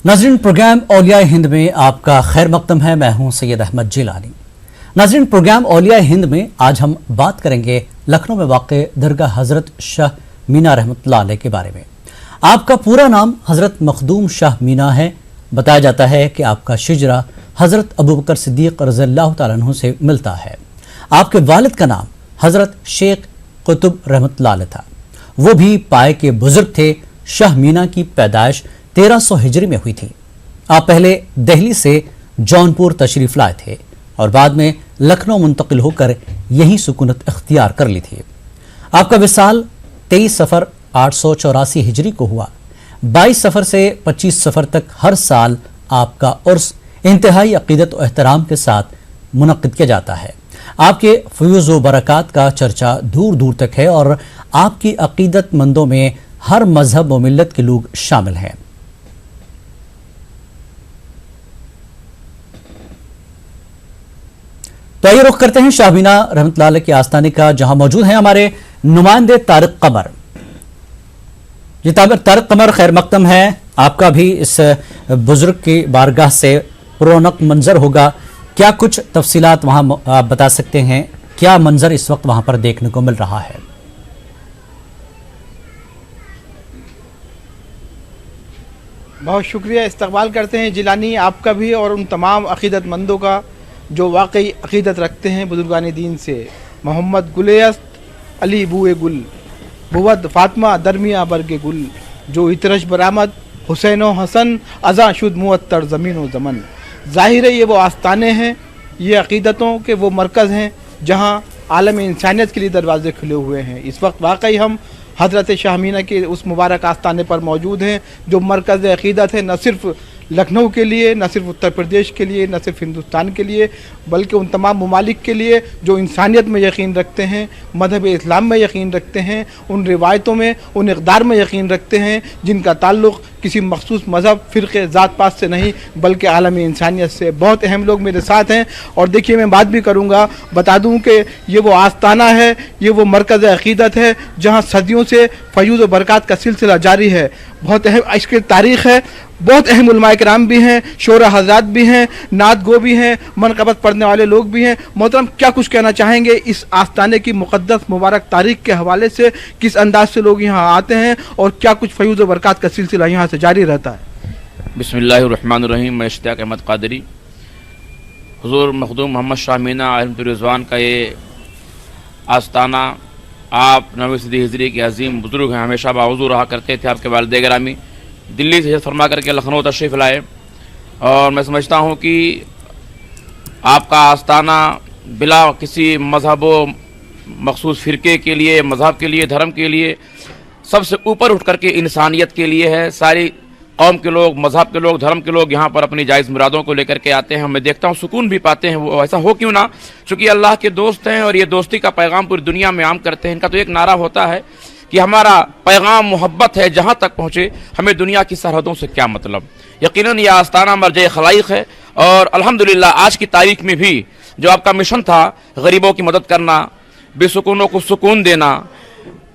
नाज़रीन, प्रोग्राम औलियाए हिंद में आपका खैर मक़दम है। मैं हूं सैयद अहमद जिलानी। नाज़रीन, प्रोग्राम औलियाए हिंद में आज हम बात करेंगे लखनऊ में वाक़ दरगाह हज़रत शाह मीना रहमतुल्लाह अलैह के बारे में। आपका पूरा नाम हज़रत मखदूम शाह मीना है। बताया जाता है कि आपका शिजरा हज़रत अबू बकर सिद्दीक़ रज़ियल्लाहु तआला अन्हु से मिलता है। आपके वालिद का नाम हज़रत शेख कुतुब रहमतुल्लाह अलैह था। वो भी पाए के बुजुर्ग थे। शाह मीना की पैदाइश 1300 हिजरी में हुई थी। आप पहले दिल्ली से जौनपुर तशरीफ लाए थे और बाद में लखनऊ मुंतकिल होकर यहीं सुकूनत इख्तियार कर ली थी। आपका विसाल 23 सफ़र 884 हिजरी को हुआ। 22 सफ़र से 25 सफ़र तक हर साल आपका उर्स इंतहाई अक़ीदत और एहतराम के साथ मुनक़्क़िद किया जाता है। आपके फ़यूज़ व बरक़ात का चर्चा दूर दूर तक है और आपकी अक़ीदतमंदों में हर मजहब व मिल्लत के लोग शामिल हैं। तो आइए रुख करते हैं शाह मीना रहमतुल्लाह अलैह के आस्थाने का, जहां मौजूद हैं हमारे नुमाइंदे तारिक कमर। जी तारिक कमर, खैर मक़दम है। आपका भी इस बुजुर्ग की बारगाह से पुरौनक मंजर होगा। क्या कुछ तफसीलात वहां आप बता सकते हैं? क्या मंजर इस वक्त वहां पर देखने को मिल रहा है? बहुत शुक्रिया, इस्तकबाल करते हैं जिलानी आपका भी और उन तमाम अक़ीदतमंदों का जो वाकई अक़ीदत रखते हैं बुजुर्गान दीन से। मोहम्मद गुलेस्त अली बुए गुल बुवद फ़ातिमा दरमिया बरगे गुल जो इतरश बरामद हुसैन व हसन अज़ा शुद मुअत्तर ज़मीन व ज़मन। ज़ाहिर है ये वो आस्ताने हैं, ये अक़ीदतों के वो मरकज़ हैं जहाँ आलम इंसानियत के लिए दरवाज़े खुले हुए हैं। इस वक्त वाकई हम हज़रत शाह मीना के उस मुबारक आस्ताने पर मौजूद हैं जो मरकज़ अक़ीदत है, न सिर्फ़ लखनऊ के लिए, न सिर्फ उत्तर प्रदेश के लिए, न सिर्फ हिंदुस्तान के लिए, बल्कि उन तमाम ममालिक के लिए जो इंसानियत में यकीन रखते हैं, मज़हब इस्लाम में यकीन रखते हैं, उन रिवायतों में, उन इक़दार में यकीन रखते हैं जिनका ताल्लुक़ किसी मखसूस मज़हब, फ़िरक़े, ज़ात पात से नहीं बल्कि आलमी इंसानियत से। बहुत अहम लोग मेरे साथ हैं और देखिए मैं बात भी करूँगा, बता दूँ कि ये वो आस्ताना है, ये वो मरकज़ अक़ीदत है जहाँ सदियों से फ़यूज़ व बरक़ात का सिलसिला जारी है। बहुत अहम इसकी तारीख़ है। बहुत अहम उलमाए किराम भी हैं, शोरा हज़रात भी हैं, नात गो भी हैं, मनक़बत पढ़ने वाले लोग भी हैं। मोहतरम, क्या कुछ कहना चाहेंगे इस आस्ताने की मुक़द्दस मुबारक तारीख़ के हवाले से? किस अंदाज से लोग यहाँ आते हैं और क्या कुछ फ़यूज़ व बरक़ात का सिलसिला यहाँ से जारी रहता है? बिस्मिल्लाहिर्रहमानिर्रहीम। मैं इश्तियाक़ अहमद क़ादरी, हुज़ूर मखदूम मोहम्मद शाह मीना अलैहिर्रिज़वान का ये आस्ताना, आप 9वीं सदी हिजरी के अजीम बुज़ुर्ग हैं, हमेशा बावजूद रहा करते थे। आपके वालिद गिरामी दिल्ली से हिजरत फरमा करके लखनऊ तशरीफ़ लाए और मैं समझता हूँ कि आपका आस्ताना बिला किसी मज़हब मखसूस फ़िरके के लिए, मज़हब के लिए, धर्म के लिए, सबसे ऊपर उठ करके इंसानियत के लिए है। सारी कौम के लोग, मज़हब के लोग, धर्म के लोग यहाँ पर अपनी जायज़ मुरादों को लेकर के आते हैं। मैं देखता हूँ सुकून भी पाते हैं। वो ऐसा हो क्यों ना, चूँकि अल्लाह के दोस्त हैं और ये दोस्ती का पैगाम पूरी दुनिया में आम करते हैं। इनका तो एक नारा होता है कि हमारा पैगाम मोहब्बत है, जहाँ तक पहुँचे हमें दुनिया की सरहदों से क्या मतलब। यकीनन यह आस्ताना मर्ज खलाइक है और अल्हम्दुलिल्लाह आज की तारीख में भी जो आपका मिशन था, गरीबों की मदद करना, बेसुकूनों को सुकून देना,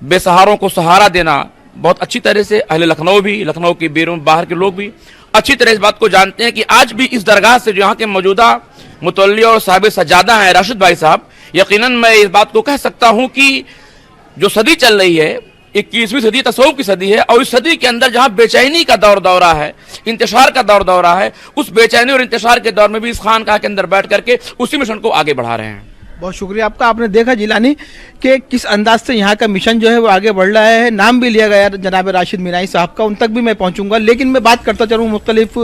बेसहारों को सहारा देना, बहुत अच्छी तरह से अहले लखनऊ भी, लखनऊ के बैरून बाहर के लोग भी अच्छी तरह इस बात को जानते हैं कि आज भी इस दरगाह से जो यहाँ के मौजूदा मुतवल्ली और साहिब सज्जादा हैं राशिद भाई साहब, यकीनन मैं इस बात को कह सकता हूँ कि जो सदी चल रही है 21वीं सदी तसव्वुफ़ की सदी है और इस सदी के अंदर जहाँ बेचैनी का दौरा है, इंतशार का दौरा है, उस बेचैनी और इंतशार के दौर में भी इस खानकाह के अंदर बैठ करके उसी मिशन को आगे बढ़ा रहे हैं। बहुत शुक्रिया आपका। आपने देखा जिलानी कि किस अंदाज से यहाँ का मिशन जो है वो आगे बढ़ रहा है। नाम भी लिया गया जनाब राशिद मीनाई साहब का, उन तक भी मैं पहुँचूँगा, लेकिन मैं बात करता चलूँ मुख्तलिफ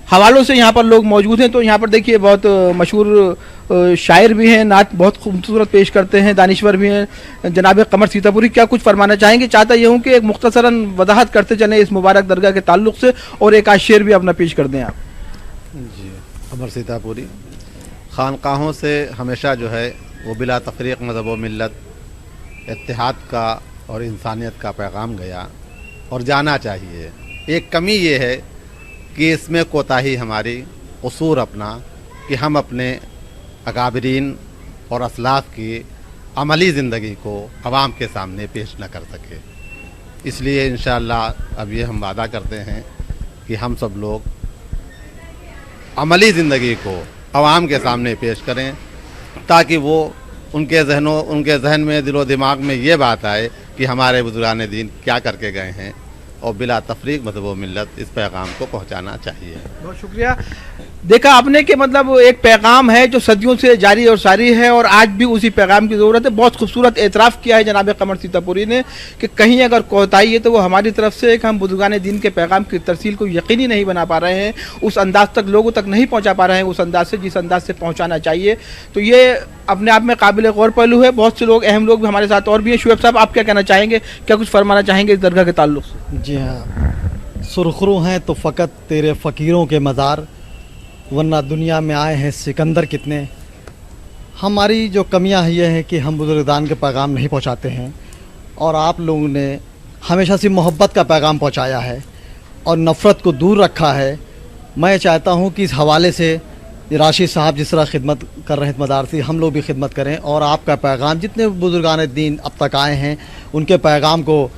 हवालों से यहाँ पर लोग मौजूद हैं। तो यहाँ पर देखिए बहुत मशहूर शायर भी हैं, नात बहुत खूबसूरत पेश करते हैं, दानिश्वर भी हैं, जनाब कमर सीतापुरी। क्या कुछ फरमाना चाहेंगे? चाहता ये हूँ कि एक मुख्तसरन वजाहत करते चलें इस मुबारक दरगाह के ताल्लुक़ से और एक आध शेर भी अपना पेश कर दें आप। जी, कमर सीतापुरी। खानकाहों से हमेशा जो है वो बिला तफरीक मज़हब व मिल्लत, इत्तेहाद का और इंसानियत का पैगाम गया और जाना चाहिए। एक कमी ये है कि इसमें कोताही हमारी, कसूर अपना कि हम अपने अकाबरीन और असलाफ़ की अमली ज़िंदगी को अवाम के सामने पेश न कर सके। इसलिए इंशाअल्लाह अब ये हम वादा करते हैं कि हम सब लोग अमली ज़िंदगी को आवाम के सामने पेश करें, ताकि वो उनके जहन में, दिलो दिमाग में ये बात आए कि हमारे बुजुर्गान दीन क्या करके गए हैं, और बिला तफरीक मज़हब व मिल्लत इस पैगाम को पहुँचाना चाहिए। बहुत शुक्रिया। देखा आपने कि मतलब एक पैगाम है जो सदियों से जारी और सारी है, और आज भी उसी पैगाम की ज़रूरत है। बहुत खूबसूरत एतराफ़ किया है जनाब कमर सीतापुरी ने कि कहीं अगर कोताही है तो वो हमारी तरफ से है कि हम बुजुर्गान दीन के पैगाम की तरसील को यकीनी नहीं बना पा रहे हैं, उस अंदाज तक लोगों तक नहीं पहुँचा पा रहे हैं, उस अंदाज से जिस अंदाज से पहुँचाना चाहिए। तो ये अपने आप में काबिल गौर पहलू है। बहुत से लोग, अहम लोग भी हमारे साथ और भी हैं। शुएब साहब, आप क्या कहना चाहेंगे, क्या कुछ फरमाना चाहेंगे इस दरगाह के ताल्लुक़ से? जी हाँ, सुरखरू हैं तो फ़कत तेरे फ़कीरों के मज़ार, वरना दुनिया में आए हैं सिकंदर कितने। हमारी जो कमियां है ये है कि हम बुजुर्गदान के पैगाम नहीं पहुंचाते हैं, और आप लोगों ने हमेशा से मोहब्बत का पैगाम पहुंचाया है और नफ़रत को दूर रखा है। मैं चाहता हूं कि इस हवाले से राशिद साहब जिस तरह खिदमत कर रहे हैं मदारसी, हम लोग भी खिदमत करें, और आपका पैगाम जितने बुजुर्गान दीन अब तक आए हैं उनके पैगाम को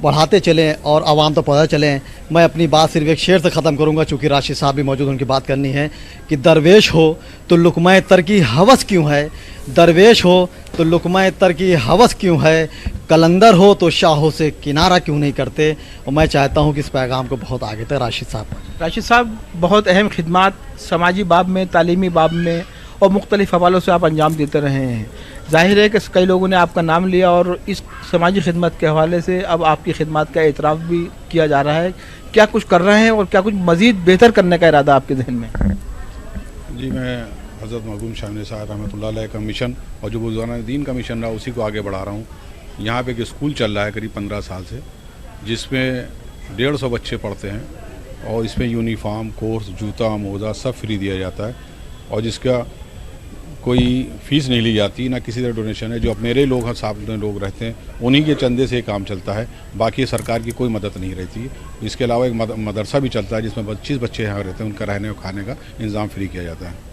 बढ़ाते चलें और आवाम तक पहुँचा चलें। मैं अपनी बात सिर्फ एक शेर से ख़त्म करूँगा, चूँकि राशिद साहब भी मौजूद, उनकी बात करनी है कि दरवेश हो तो लुक़मा तर की हवस क्यों है, दरवेश हो तो लुक़मा तर की हवस क्यों है, कलंदर हो तो शाहों से किनारा क्यों नहीं करते। और मैं चाहता हूँ कि इस पैगाम को बहुत आगे तक राशिद साहब बहुत अहम खिदमात समाजी बाब में, तालीमी बाब में और मुख्तलिफ़ हवालों से आप अंजाम देते रहे हैं। ज़ाहिर है कि कई लोगों ने आपका नाम लिया और इस समाजी खिदमत के हवाले से अब आपकी खिदमत का एतराफ़ भी किया जा रहा है। क्या कुछ कर रहे हैं और क्या कुछ मज़ीद बेहतर करने का इरादा आपके जहन में? जी, मैं हज़रत मरहूम शाह मीना साहब रहमतुल्लाह अलैह का मिशन और जो बुजुर्गान दीन का मिशन रहा उसी को आगे बढ़ा रहा हूँ। यहाँ पे एक स्कूल चल रहा है करीब 15 साल से, जिसमें 150 बच्चे पढ़ते हैं, और इसमें यूनिफॉर्म, कोर्स, जूता, मोज़ा सब फ्री दिया जाता है, और जिसका कोई फ़ीस नहीं ली जाती, ना किसी तरह डोनेशन है। जो अब मेरे लोग हैं, साथ में लोग रहते हैं, उन्हीं के चंदे से काम चलता है, बाकी सरकार की कोई मदद नहीं रहती। इसके अलावा एक मदरसा भी चलता है जिसमें 25 बच्चे यहाँ रहते हैं, उनका रहने और खाने का इंतज़ाम फ्री किया जाता है।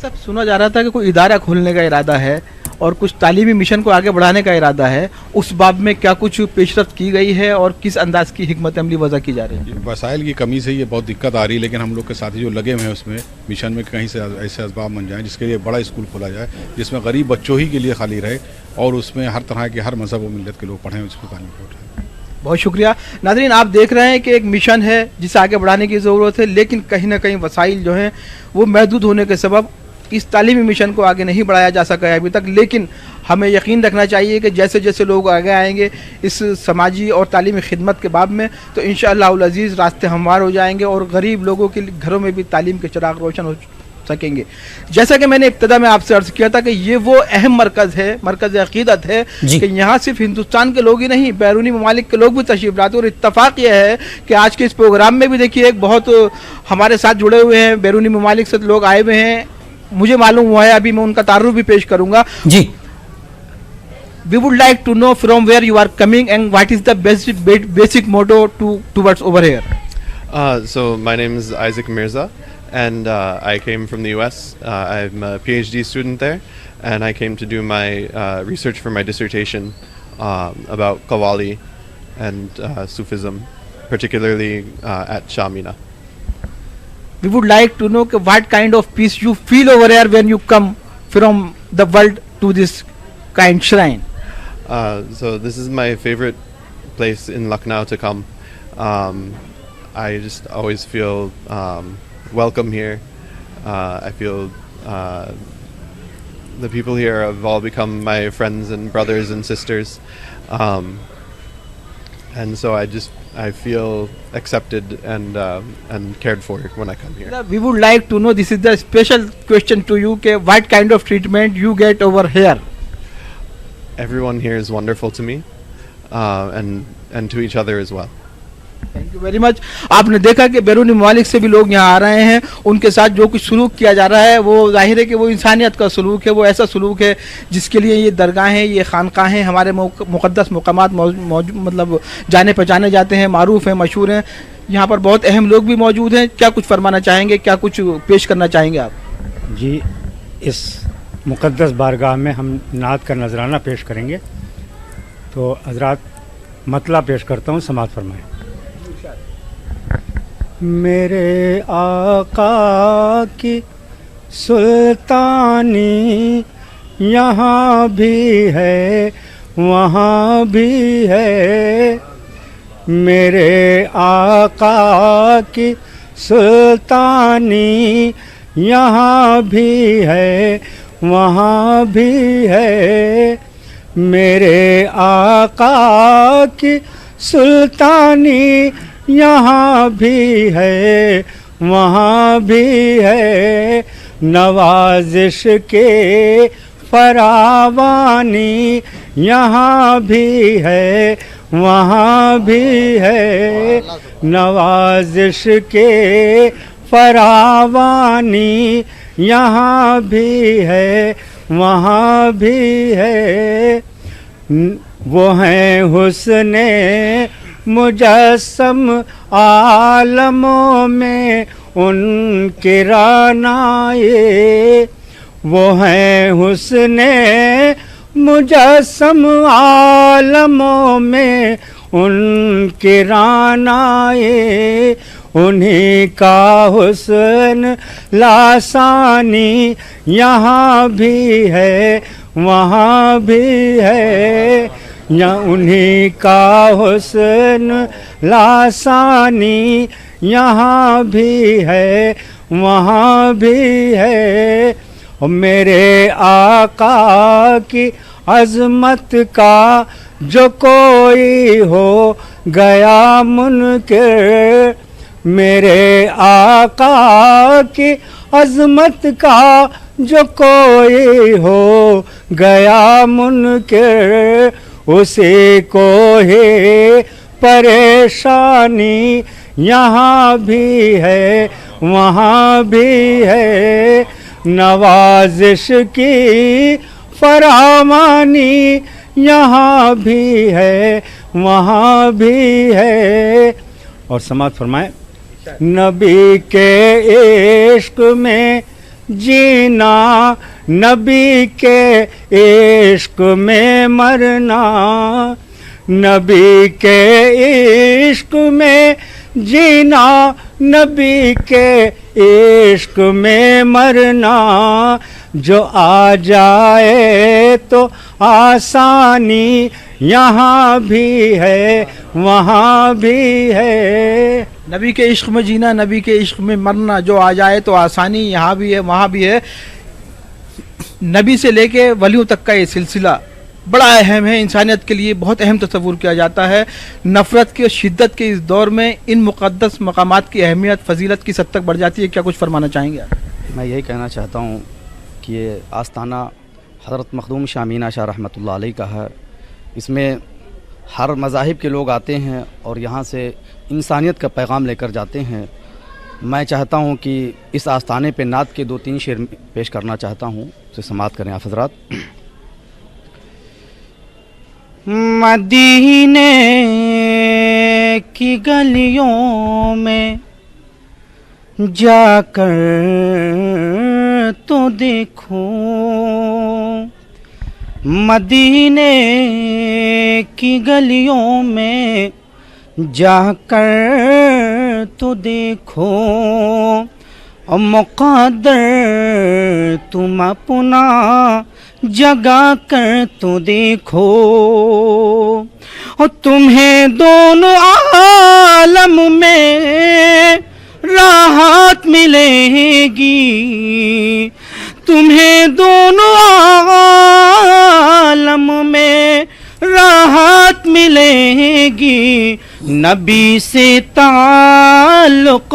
सब सुना जा रहा था कि कोई इदारा खोलने का इरादा है और कुछ तालीमी मिशन को आगे बढ़ाने का इरादा है, उस बाब में क्या कुछ पेशरफ्त की गई है और किस अंदाज की हिकमत अमली वज़ा की जा रही है? वसाइल की कमी से ये बहुत दिक्कत आ रही है, लेकिन हम लोग के साथी जो लगे हुए हैं उसमें मिशन में कहीं से ऐसे असबाब बन जाएँ जिसके लिए बड़ा स्कूल खोला जाए, जिसमें गरीब बच्चों ही के लिए खाली रहे और उसमें हर तरह के, हर मज़हब व मिल्लत के लोग पढ़ें, उसको तालीम को उठाएँ। बहुत शुक्रिया। नाज़रीन, आप देख रहे हैं कि एक मिशन है जिसे आगे बढ़ाने की ज़रूरत है, लेकिन कहीं ना कहीं वसाइल जो हैं वो महदूद होने के सबब इस तालीमी मिशन को आगे नहीं बढ़ाया जा सका है अभी तक। लेकिन हमें यकीन रखना चाहिए कि जैसे जैसे लोग आगे आएंगे इस समाजी और तालीमी खिदमत के बाब में, तो इंशाअल्लाह उल अज़ीज़ रास्ते हमवार हो जाएंगे और गरीब लोगों के घरों में भी तालीम के चिराग रोशन हो सकेंगे। जैसा कि मैंने इब्तिदा में आपसे अर्ज़ किया था कि ये वो अहम मरकज़ है, मरकज़ अक़ीदत है कि यहाँ सिर्फ हिंदुस्तान के लोग ही नहीं, बैरूनी ममालिक के लोग भी तशरीफ़ लाते हैं। और इत्तफ़ाक़ ये है कि आज के इस प्रोग्राम में भी देखिए एक बहुत हमारे साथ जुड़े हुए हैं, बैरूनी ममालिक से लोग आए हुए हैं, मुझे मालूम हुआ है, अभी मैं उनका तारुफ भी पेश करूंगा जी। We would like to know from where you are coming and what is the basic motto towards over here. So my name is Isaac Mirza, and I came from the US. I'm a PhD student there, and I came to do my research for my dissertation about Qawwali and Sufism, particularly at Shah Mina. We would like to know what kind of peace you feel over here when you come from the world to this kind shrine. So this is my favorite place in Lucknow to come. I just always feel welcome here. I feel the people here have all become my friends and brothers and sisters. And so I feel accepted and cared for when I come here. We would like to know, this is the special question to you, what kind of treatment you get over here? Everyone here is wonderful to me, and to each other as well. Thank you very much. आपने देखा कि बैरूनी ममालिक से भी लोग यहाँ आ रहे हैं, उनके साथ जो कुछ सलूक किया जा रहा है वो जाहिर है कि वो इंसानियत का सलूक है, वो ऐसा सलूक है जिसके लिए ये दरगाहें, ये खानकाहें, हमारे मुक़द्दस मकामात मतलब जाने पहचाने जाते हैं, मारूफ हैं, मशहूर हैं। यहाँ पर बहुत अहम लोग भी मौजूद हैं। क्या कुछ फरमाना चाहेंगे, क्या कुछ पेश करना चाहेंगे आप? जी, इस मुक़द्दस बारगाह में हम नात का नजराना पेश करेंगे, तो हज़रात मतला पेश करता हूँ, समाअत फरमाएं। میرے آقا کی سلطانی یہاں بھی ہے وہاں بھی ہے، میرے آقا کی سلطانی یہاں بھی ہے وہاں بھی ہے، میرے آقا کی سلطانی یہاں بھی ہے وہاں بھی ہے، نوازش کے فراوانی یہاں بھی ہے وہاں بھی ہے، نوازش کے فراوانی یہاں بھی ہے وہاں بھی ہے، وہ ہیں حسن مجسم عالموں میں ان کے رانائے، وہ ہیں حسن مجسم عالموں میں ان کے رانائے، انہی کا حسن لاسانی یہاں بھی ہے وہاں بھی ہے، یا انہی کا حسن لاسانی یہاں بھی ہے وہاں بھی ہے، اور میرے آقا کی عظمت کا جو کوئی ہو گیا منکر، میرے آقا کی عظمت کا جو کوئی ہو گیا منکر، اسی کو ہی پریشانی یہاں بھی ہے وہاں بھی ہے، نوازش کی فراوانی یہاں بھی ہے وہاں بھی ہے۔ اور سماعت فرمائیں، نبی کے عشق میں جینا، نبی کے عشق میں مرنا، نبی کے عشق میں جینا، نبی کے عشق میں مرنا، جو آ جائے تو آسانی یہاں بھی ہے وہاں بھی ہے۔ نبی کے عشق میں جینا، نبی کے عشق میں مرنا، جو آ جائے تو آسانی یہاں بھی ہے وہاں بھی ہے۔ نبی سے لے کے ولیوں تک کا یہ سلسلہ بڑا اہم ہے، انسانیت کے لیے بہت اہم تصور کیا جاتا ہے۔ نفرت کی شدت کے اس دور میں ان مقدس مقامات کی اہمیت فضیلت کی حد تک بڑھ جاتی ہے، کیا کچھ فرمانا چاہیں گے؟ میں یہی کہنا چاہتا ہوں کہ یہ آستانہ حضرت مخدوم شاہ امینہ شاہ رحمۃ اللہ علیہ کا ہے، اس میں ہر مذاہب کے لوگ آتے ہیں اور یہاں سے انسانیت کا پیغام لے کر جاتے ہیں۔ میں چاہتا ہوں کہ اس آستانے پہ نعت کے 2-3 شعر پیش کرنا چاہتا ہوں، اسے سماعت کریں آپ حضرات۔ مدینے کی گلیوں میں جا کر تو دیکھو، مدینے کی گلیوں میں جا کر تو دیکھو، اور مقدر تم اپنا جگا کر تو دیکھو، اور تمہیں دونوں عالم میں راحت ملے گی، تمہیں دونوں عالم میں راحت ملے گی، نبی سے تعلق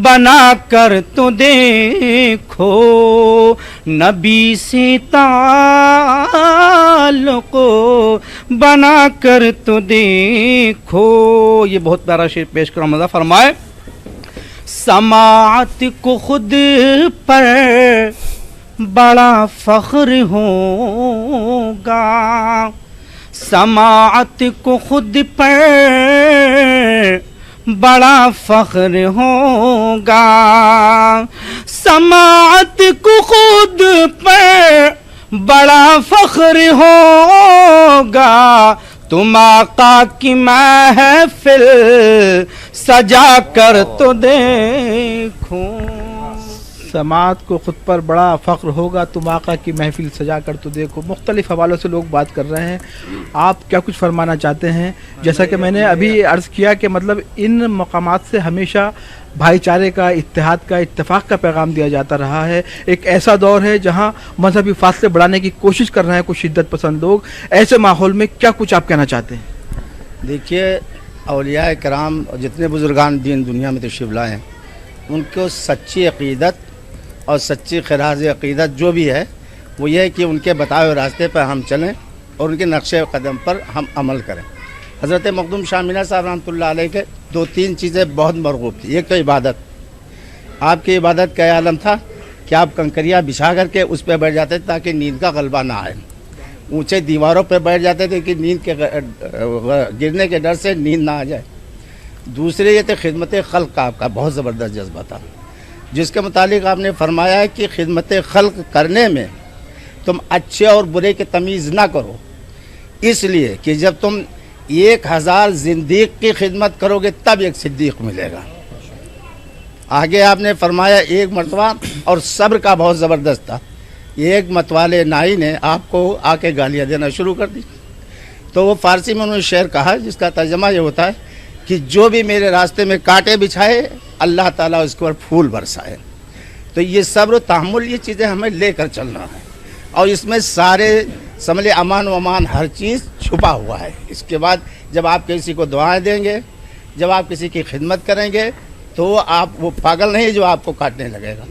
بنا کر تو دیکھو، نبی سے تعلق بنا کر تو دیکھو۔ یہ بہت پیارا شعر پیش کرو، مزہ فرمائے۔ سماعت کو خود پر بڑا فخر ہوگا، سماعت کو خود پر بڑا فخر ہوگا، سماعت کو خود پر بڑا فخر ہوگا، तुम आका की महफिल सजा कर तो देखूं। समात को ख़ुद पर बड़ा फ़ख्र होगा, तुम आका की महफिल सजा कर तो देखो। मुख्तलिफ़ हवालों से लोग बात कर रहे हैं, आप क्या कुछ फरमाना चाहते हैं? जैसा कि मैंने अभी अर्ज़ किया कि मतलब इन मकामात से हमेशा भाईचारे का, इत्तेहाद का, इत्तेफाक का पैगाम दिया जाता रहा है। एक ऐसा दौर है जहां मजहबी फासले बढ़ाने की कोशिश कर रहे हैं कुछ शिद्दत पसंद लोग। ऐसे माहौल में क्या कुछ आप कहना चाहते हैं? देखिए, औलिया कराम और जितने बुज़ुर्गान दीन दुनिया में तशरीफ़ लाए हैं, उनको सच्ची अक़ीदत और सच्ची खराज अक़ीदत जो भी है वो ये है कि उनके बताए हुए रास्ते पर हम चलें और उनके नक्शे कदम पर हम अमल करें। हज़रत मखदूम शाह मीना साहब रहमतुल्लाह अलैह के 2-3 चीज़ें बहुत मरगूब थी। एक तो इबादत, आपकी इबादत का आलम था कि आप कंकरियाँ बिछा करके उस पर बैठ जाते थे ताकि नींद का गलबा ना आए। ऊंचे दीवारों पर बैठ जाते थे कि नींद के गिरने के डर से नींद ना आ जाए। दूसरे ये थे खिदमत खल्क का आपका बहुत ज़बरदस्त जज्बा था, जिसके मुतालिक आपने फरमाया है कि खिदमत खल्क करने में तुम अच्छे और बुरे की तमीज़ ना करो, इसलिए कि जब तुम 1000 ज़िंदीक़ की खिदमत करोगे तब एक सिद्दीक़ मिलेगा। आगे आपने फरमाया एक मरतबा, और सब्र का बहुत ज़बरदस्त था, एक मतवाले नाई ने आपको आके गालियाँ देना शुरू कर दी, तो वो फ़ारसी में उन्होंने शेर कहा जिसका तर्जमा ये होता है कि जो भी मेरे रास्ते में कांटे बिछाए अल्लाह ताला उसके ऊपर फूल बरसाए। तो ये सब्र तहम्मुल ये चीज़ें हमें लेकर चलना है, और इसमें सारे समले अमान व अमान हर चीज़ छुपा हुआ है। इसके बाद जब आप किसी को दुआएं देंगे, जब आप किसी की खिदमत करेंगे, तो आप वो पागल नहीं जो आपको काटने लगेगा।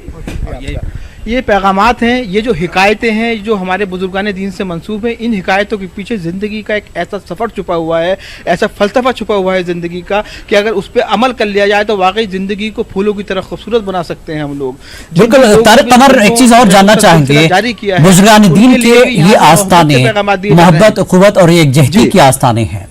ये पैगामात हैं, ये जो हिकायतें हैं जो हमारे बुजुर्गान दीन से मंसूब हैं, इन हिकायतों के पीछे ज़िंदगी का एक ऐसा सफ़र छुपा हुआ है, ऐसा फ़लसफ़ा छुपा हुआ है ज़िंदगी का कि अगर उस पर अमल कर लिया जाए तो वाकई ज़िंदगी को फूलों की तरह खूबसूरत बना सकते हैं हम लोग। बिल्कुल तारिक कमर, एक चीज़ और जानना चाहेंगे, बुजुर्गान दीन के ये आस्ताने मोहब्बत, उखुवत और यकजहती के आस्ताने हैं।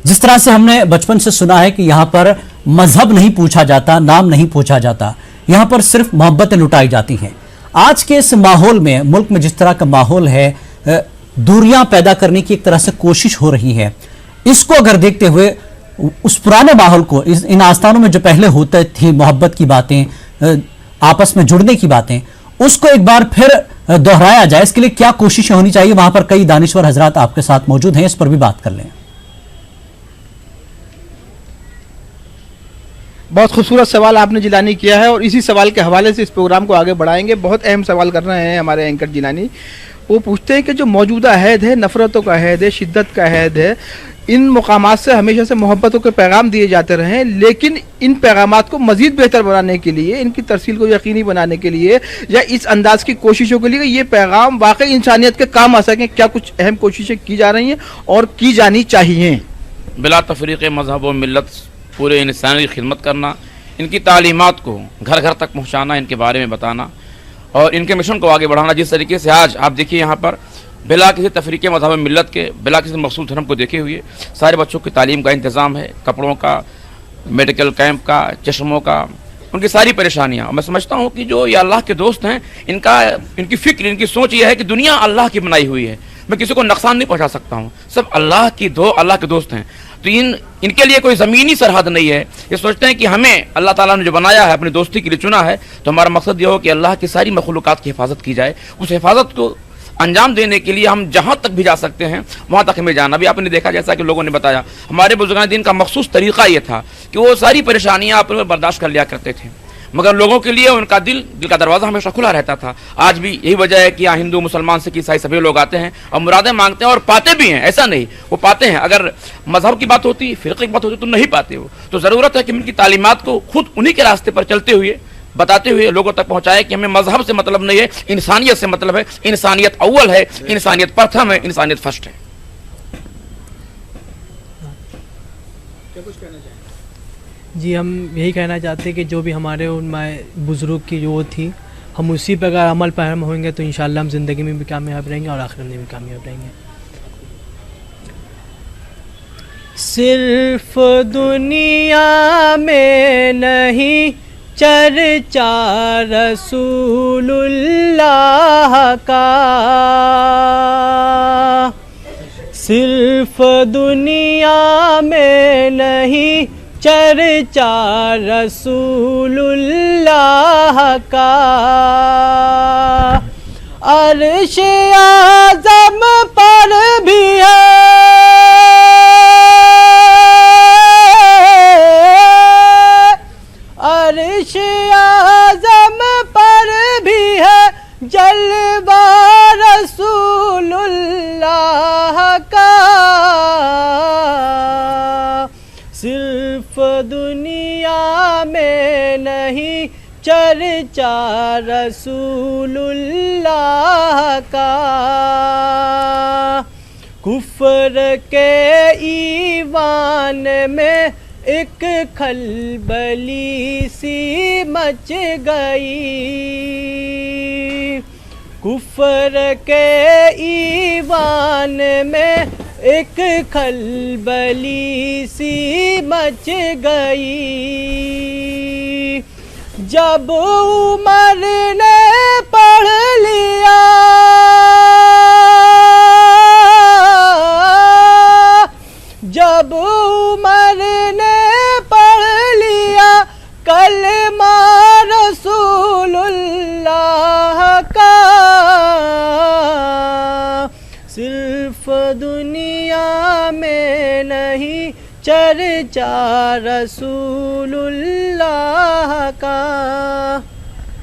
जिस तरह से हमने बचपन से सुना है कि यहाँ पर मजहब नहीं पूछा जाता, नाम नहीं पूछा जाता, यहाँ पर सिर्फ मोहब्बतें लुटाई जाती हैं। आज के इस माहौल में, मुल्क में जिस तरह का माहौल है, दूरियां पैदा करने की एक तरह से कोशिश हो रही है, इसको अगर देखते हुए उस पुराने माहौल को, इन आस्थानों में जो पहले होता थी मोहब्बत की बातें, आपस में जुड़ने की बातें, उसको एक बार फिर दोहराया जाए, इसके लिए क्या कोशिशें होनी चाहिए? वहां पर कई दानिश्वर हजरात आपके साथ मौजूद हैं, इस पर भी बात कर लें। बहुत खूबसूरत सवाल आपने जिलानी किया है और इसी सवाल के हवाले से इस प्रोग्राम को आगे बढ़ाएंगे। बहुत अहम सवाल कर रहे हैं हमारे एंकर जिलानी। वो पूछते हैं कि जो मौजूदा हैद है, नफ़रतों का हैद है, शिद्दत का हैद है, इन मकामात से हमेशा से मोहब्बतों के पैगाम दिए जाते रहे हैं, लेकिन इन पैगामात को मज़ीद बेहतर बनाने के लिए, इनकी तरसील को यकीनी बनाने के लिए या इस अंदाज की कोशिशों के लिए ये पैगाम वाकई इंसानियत के काम आ सकें, क्या कुछ अहम कोशिशें की जा रही हैं और की जानी चाहिए? बिला तफरीक़ मज़हब व मिल्लत पूरे इंसान की खिदमत करना, इनकी तालीमात को घर घर तक पहुँचाना, इनके बारे में बताना और इनके मिशन को आगे बढ़ाना। जिस तरीके से आज आप देखिए यहाँ पर बिला किसी तफरीक़ मज़हब मिल्लत के, बिला किसी मखसूस धर्म को देखे हुए सारे बच्चों की तालीम का इंतज़ाम है, कपड़ों का, मेडिकल कैंप का, चश्मों का, उनकी सारी परेशानियाँ। मैं समझता हूँ कि जो ये अल्लाह के दोस्त हैं, इनकी फ़िक्र, इनकी सोच ये है कि दुनिया अल्लाह की बनाई हुई है, मैं किसी को नुकसान नहीं पहुँचा सकता हूँ, सब अल्लाह के दोस्त हैं। तो इनके लिए कोई ज़मीनी सरहद नहीं है। ये सोचते हैं कि हमें अल्लाह ताला ने जो बनाया है, अपनी दोस्ती के लिए चुना है, तो हमारा मकसद ये हो कि अल्लाह की सारी मखलूक़ात की हिफाजत की जाए। उस हिफाजत को अंजाम देने के लिए हम जहाँ तक भी जा सकते हैं वहाँ तक हमें जाना। अभी आपने देखा, जैसा कि लोगों ने बताया, हमारे बुज़ुर्गान दीन का मखसूस तरीक़ा ये था कि वो सारी परेशानियाँ अपने बर्दाश्त कर लिया करते थे, मगर लोगों के लिए उनका दिल का दरवाज़ा हमेशा खुला रहता था। आज भी यही वजह है कि यहाँ हिंदू, मुसलमान, सिख, ईसाई सभी लोग आते हैं और मुरादें मांगते हैं और पाते भी हैं। ऐसा नहीं, वो पाते हैं। अगर मजहब की बात होती, फ़िरक़े की बात होती तो नहीं पाते हो। तो ज़रूरत है कि उनकी तालीमात को खुद उन्हीं के रास्ते पर चलते हुए, बताते हुए लोगों तक पहुँचाए कि हमें मजहब से मतलब नहीं है, इंसानियत से मतलब है। इंसानियत अव्वल है, इंसानियत प्रथम है, इंसानियत फर्स्ट है। जी, हम यही कहना चाहते हैं कि जो भी हमारे उनमें बुज़ुर्ग की जो थी, हम उसी पर अगर अमल पैरा होंगे तो इंशाअल्लाह हम ज़िंदगी में भी कामयाब रहेंगे और आखिरत में भी कामयाब रहेंगे। सिर्फ दुनिया में नहीं चर्चा रसूलुल्लाह का, صرف دنیا میں نہیں چرچا رسول اللہ کا، عرش اعظم پر بھی ہے، عرش اعظم پر بھی ہے جلوہ رسول اللہ کا، صرف دنیا میں نہیں چرچا رسول اللہ کا، کفر کے ایوان میں ایک کھلبلی سی مچ گئی، کفر کے ایوان میں ایک کھلبلی سی مچ گئی، جب عمر نے پڑھ لیا جب عمر نے پڑھ لیا کلمہ رسول اللہ کا، صرف دنیا میں نہیں چرچا رسول اللہ کا۔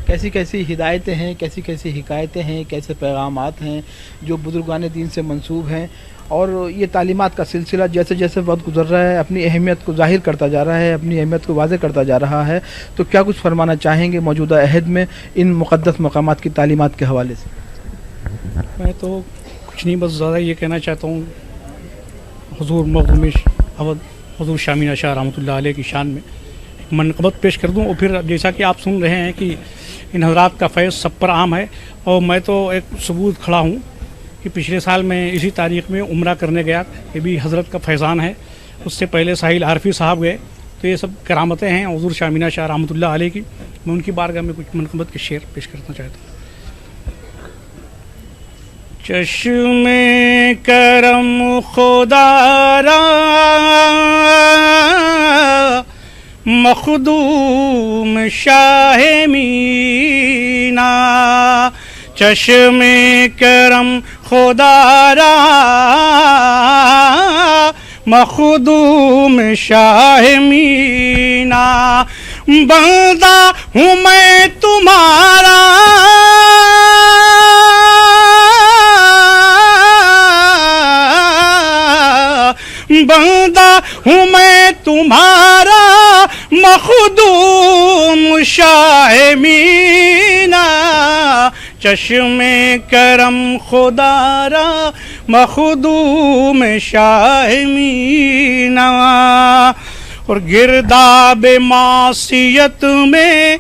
کیسی کیسی ہدایتیں ہیں، کیسی کیسی حکایتیں ہیں، کیسے پیغامات ہیں جو بزرگان دین سے منسوب ہیں، اور یہ تعلیمات کا سلسلہ جیسے جیسے وقت گزر رہا ہے اپنی اہمیت کو ظاہر کرتا جا رہا ہے، اپنی اہمیت کو واضح کرتا جا رہا ہے، تو کیا کچھ فرمانا چاہیں گے موجودہ عہد میں ان مقدس مقامات کی تعلیمات کے حوالے سے؟ میں تو کچھ نہیں، بس زیادہ یہ کہنا چاہتا ہوں حضور مخدوم اودھ حضور شاہ مینا شاہ رحمۃ اللہ علیہ کی شان میں ایک منقبت پیش کر دوں، اور پھر جیسا کہ آپ سن رہے ہیں کہ ان حضرات کا فیض سب پر عام ہے، اور میں تو ایک ثبوت کھڑا ہوں کہ پچھلے سال میں اسی تاریخ میں عمرہ کرنے گیا، یہ بھی حضرت کا فیضان ہے، اس سے پہلے ساحل عارفی صاحب گئے، تو یہ سب کرامتیں ہیں حضور شاہ مینا شاہ رحمۃ اللہ علیہ کی۔ میں ان کی بارگاہ میں کچھ منقبت کے شعر پیش کرنا چاہتا ہوں۔ چشم کرم خدا را مخدوم شاہ مینا، چشم کرم خدا را مخدوم شاہ مینا، بندہ ہوں میں تمہارا بندہ ہوں میں تمہارا مخدوم شاہ مینا، چشم کرم خدا را مخدوم شاہ مینا، اور گرداب معصیت میں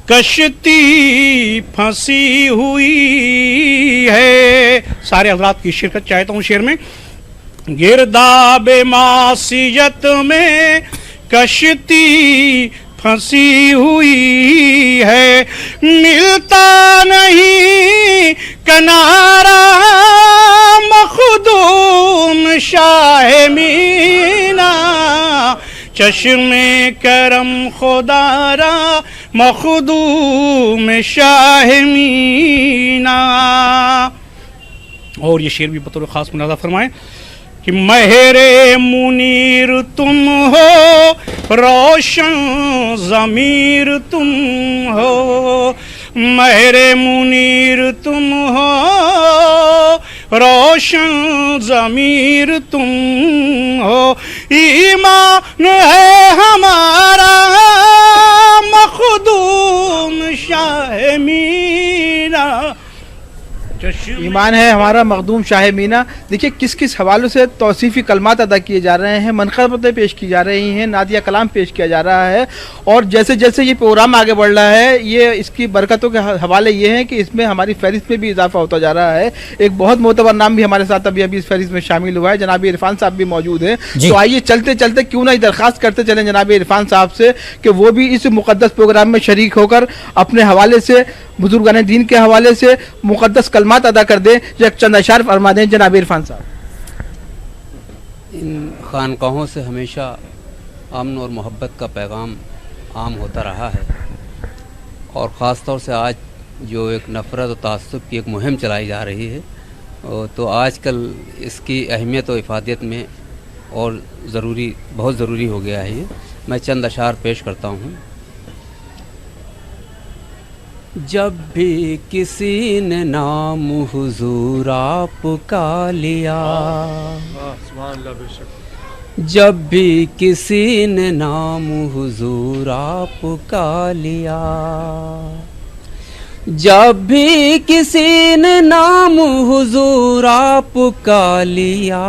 کشتی پھنسی ہوئی ہے۔ سارے حضرات کی شرکت چاہتا ہوں شعر میں۔ گرداب معصیت میں کشتی پھنسی ہوئی ہے، ملتا نہیں کنارہ مخدوم شاہ مینا، چشم کرم خدا را مخدوم شاہ مینا۔ اور یہ شعر بھی بطور خاص مناظرہ فرمائیں کہ مہر منیر تم ہو، روشن ضمیر تم ہو، مہر منیر تم ہو، روشن ضمیر تم ہو، ایمان ہے ہمارا مخدوم شاہ مینا، ایمان ہے ہمارا مخدوم شاہ مینا۔ دیکھیے کس کس حوالوں سے توصیفی کلمات ادا کیے جا رہے ہیں، منقبتیں پیش کی جا رہی ہیں، نعتیہ کلام پیش کیا جا رہا ہے، اور جیسے جیسے یہ پروگرام آگے بڑھ رہا ہے یہ اس کی برکتوں کے حوالے یہ ہیں کہ اس میں ہماری فہرست میں بھی اضافہ ہوتا جا رہا ہے۔ ایک بہت معتبر نام بھی ہمارے ساتھ ابھی اس فہرست میں شامل ہوا ہے، جناب عرفان صاحب بھی موجود ہیں۔ تو آئیے چلتے چلتے کیوں نہ درخواست کرتے چلیں جناب عرفان صاحب سے کہ وہ بھی اس مقدس پروگرام میں شریک ہو کر اپنے حوالے سے، بزرگان دین کے حوالے سے مقدس کلمات ادا کر دیں، ایک چند اشعار فرما دیں جناب عرفان صاحب۔ ان خانقاہوں سے ہمیشہ امن اور محبت کا پیغام عام ہوتا رہا ہے، اور خاص طور سے آج جو ایک نفرت و تعصب کی ایک مہم چلائی جا رہی ہے، تو آج کل اس کی اہمیت و افادیت میں اور بہت ضروری ہو گیا ہے یہ۔ میں چند اشعار پیش کرتا ہوں۔ جب بھی کسی نے نام حضور آپ کا لیا، جب بھی کسی نے نام حضور آپ کا لیا، جب بھی کسی نے نام حضور آپ کا لیا،